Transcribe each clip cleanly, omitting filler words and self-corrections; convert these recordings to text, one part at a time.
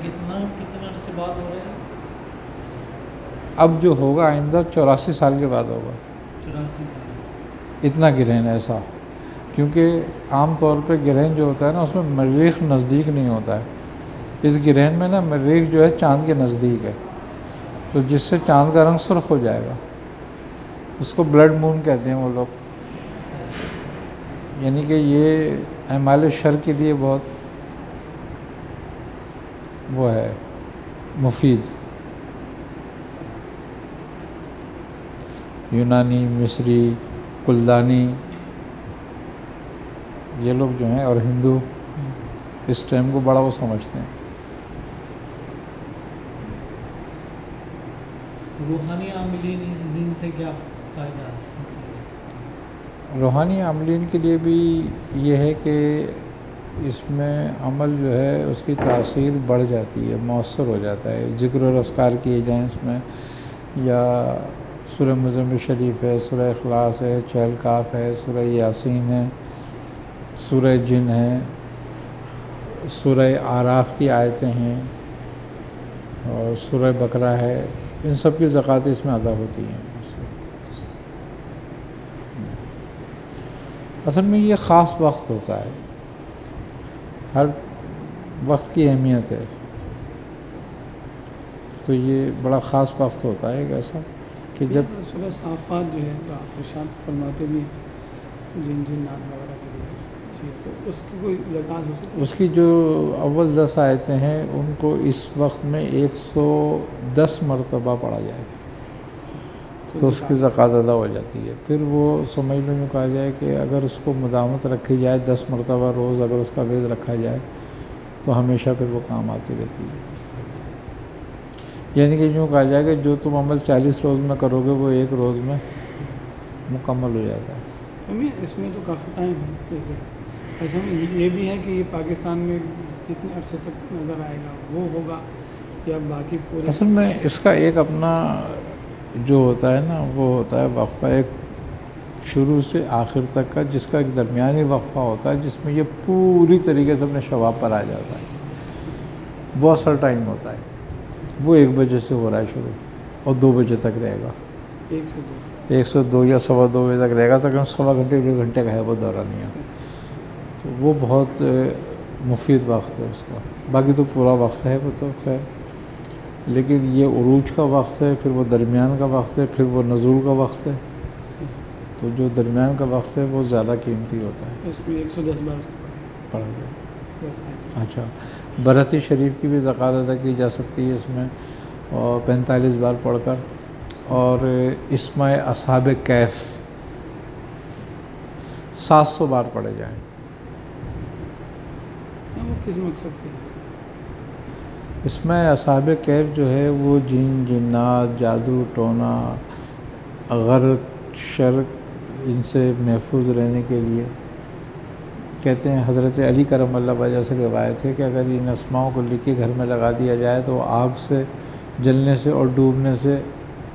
کتنا عرصے بعد ہو رہا ہے؟ اب جو ہوگا آئندہ 84 سال کے بعد ہوگا. 84 سال. اتنا گرہن ایسا، کیونکہ عام طور پہ گرہن جو ہوتا ہے نا اس میں مریخ نزدیک نہیں ہوتا ہے. اس گرہن میں نا مریخ جو ہے چاند کے نزدیک ہے، تو جس سے چاند کا رنگ سرخ ہو جائے گا. اس کو بلڈ مون کہتے ہیں وہ لوگ. یعنی کہ یہ اعمال شر کے لیے بہت وہ ہے مفید. یونانی، مصری، کلدانی، یہ لوگ جو ہیں اور ہندو اس ٹائم کو بڑا وہ سمجھتے ہیں. روحانی عاملین اس دن سے کیا فائدہ ہے؟ روحانی عاملین کے لیے بھی یہ ہے کہ اس میں عمل جو ہے اس کی تاثیر بڑھ جاتی ہے، مؤثر ہو جاتا ہے. ذکر و اذکار کیے جائیں اس میں، یا سورہ مزمل شریف ہے، سورہ اخلاص ہے، چہل کاف ہے، سورہ یاسین ہے، سورہ جن ہے، سورہ اعراف کی آیتیں ہیں، اور سورہ بقرہ ہے. ان سب کی زکوٰۃ اس میں ادا ہوتی ہیں. اصل میں یہ خاص وقت ہوتا ہے، ہر وقت کی اہمیت ہے. تو یہ بڑا خاص وقت ہوتا ہے ایک ایسا کہ جب سورہ صافات جو ہے آپ ارشاد فرماتے بھی ہیں جن جنات وغیرہ کے لیے اچھی ہے، تو اس کی کوئی زکوٰۃ ہو سکتی ہے؟ اس کی جو اول 10 آیتیں ہیں ان کو اس وقت میں 110 مرتبہ پڑھا جائے تو اس کی زکوٰۃ ادا ہو جاتی ہے. پھر وہ سمجھ لو یوں کہا جائے کہ اگر اس کو مداومت رکھی جائے 10 مرتبہ روز اگر اس کا ورد رکھا جائے تو ہمیشہ پھر وہ کام آتی رہتی ہے. یعنی کہ یوں کہا جائے کہ جو تم عمل 40 روز میں کرو گے وہ ایک روز میں مکمل ہو جاتا ہے. اس میں تو کافی ٹائم ہے. جیسے اچھا یہ بھی ہے کہ یہ پاکستان میں کتنے عرصے تک نظر آئے گا وہ ہوگا یا باقی پورے؟ اصل میں اس کا ایک اپنا جو ہوتا ہے نا وہ ہوتا ہے وقفہ ایک شروع سے آخر تک کا، جس کا ایک درمیانی وقفہ ہوتا ہے جس میں یہ پوری طریقے سے اپنے شباب پر آ جاتا ہے. بہت سارا ٹائم ہوتا ہے. وہ 1 بجے سے ہو رہا ہے شروع اور 2 بجے تک رہے گا. 1 سے 2 یا 2:15 بجے تک رہے گا. تقریباً 1.25 گھنٹے 1 گھنٹے کا ہے وہ دورانیہ. تو وہ بہت مفید وقت ہے اس کا. باقی تو پورا وقت ہے وہ تو خیر، لیکن یہ عروج کا وقت ہے، پھر وہ درمیان کا وقت ہے، پھر وہ نزول کا وقت ہے. تو جو درمیان کا وقت ہے وہ زیادہ قیمتی ہوتا ہے. اس میں 110 بار پڑھا جائے. اچھا، برہتی شریف کی بھی زکوٰۃ ادا کی جا سکتی ہے اس میں، اور 45 بار پڑھ کر. اور اسماء اصحاب کہف 700 بار پڑھے جائیں. وہ کس مقصد کے لیے؟ اسماء اصحاب کہف جو ہے وہ جن جنات، جادو ٹونا، غرق شرک، ان سے محفوظ رہنے کے لیے. کہتے ہیں حضرت علی کرم اللہ وجہ سے روایت ہے کہ اگر ان اسماؤں کو لکھ کے گھر میں لگا دیا جائے تو آگ سے، جلنے سے اور ڈوبنے سے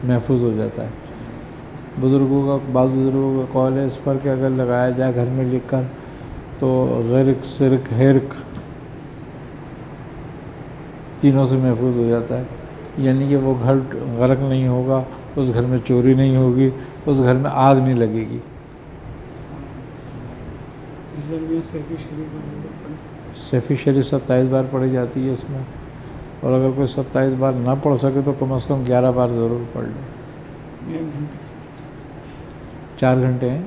محفوظ ہو جاتا ہے. بعض بزرگوں کا قول ہے اس پر کہ اگر لگایا جائے گھر میں لکھ کر تو غرق، سرک، ہرک تینوں سے محفوظ ہو جاتا ہے. یعنی کہ وہ گھر غرق نہیں ہوگا، اس گھر میں چوری نہیں ہوگی، اس گھر میں آگ نہیں لگے گی. سیفی شریف 27 بار پڑھی جاتی ہے اس میں، اور اگر کوئی 27 بار نہ پڑھ سکے تو کم از کم 11 بار ضرور پڑھ لیں. 4 گھنٹے ہیں،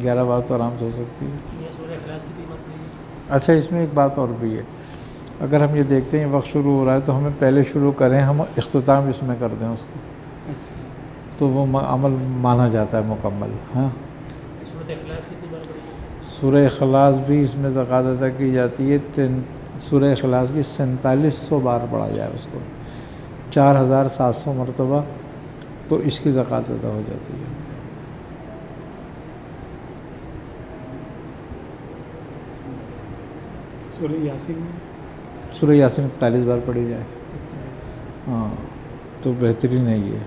11 بار تو آرام سے ہو سکتی ہے. اچھا، اس میں ایک بات اور بھی ہے. اگر ہم یہ دیکھتے ہیں وقت شروع ہو رہا ہے تو ہمیں پہلے شروع کریں، ہم اختتام اس میں کر دیں اس کو، تو وہ عمل مانا جاتا ہے مکمل. ہاں، سورہ اخلاص بھی اس میں زکوٰۃ ادا کی جاتی ہے. سورہ اخلاص کی 4700 بار پڑھا جائے اس کو، 4700 مرتبہ، تو اس کی زکوٰۃ ادا ہو جاتی ہے. سورہ یاسین 41 بار پڑھی جائے. ہاں، تو بہترین ہے یہ.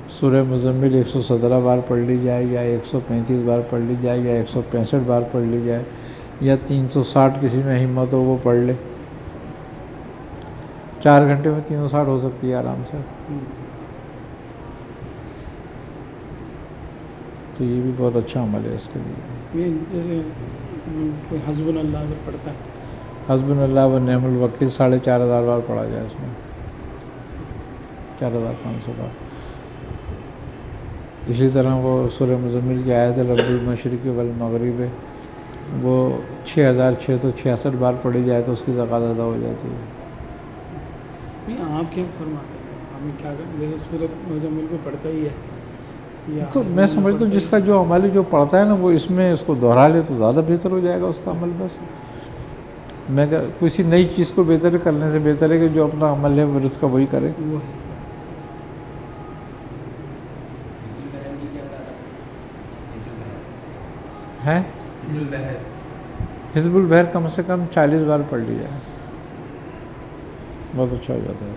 سورہ مزمل 117 بار پڑھ لی جائے، یا 135 بار پڑھ لی جائے، یا 165 بار پڑھ لی جائے. یا 360 کسی میں ہمت ہو وہ پڑھ لے. 4 گھنٹے میں 360 ہو سکتی ہے آرام سے. تو یہ بھی بہت اچھا عمل ہے اس کے لیے. یہ جیسے کوئی حسبنا اللہ اگر پڑھتا ہے، حسبنا اللہ و نعم الوکیل 4,500 بار پڑھا جائے اس میں، 4,500 بار. اسی طرح وہ سورہ مزمل کی آیت ہے رب المشرق والمغرب، وہ 6,666 بار پڑھی جائے تو اس کی زکوٰۃ ادا ہو جاتی ہے. نہیں آپ کیا فرماتے ہیں؟ ہمیں کیا کریں؟ جیسے سورۃ مزمل کو پڑھتا ہی ہے یا تو میں سمجھتا ہوں جس کا جو عمل جو پڑھتا ہے نا وہ اس میں اس کو دہرا لے تو زیادہ بہتر ہو جائے گا اس کا عمل. بس میں کسی نئی چیز کو بہتر کرنے سے بہتر ہے کہ جو اپنا عمل ہے ورد کا وہی کرے. وہ ہے حزب البحر کم سے کم 40 بار پڑھ لی جائے، بہت اچھا ہو جاتا ہے.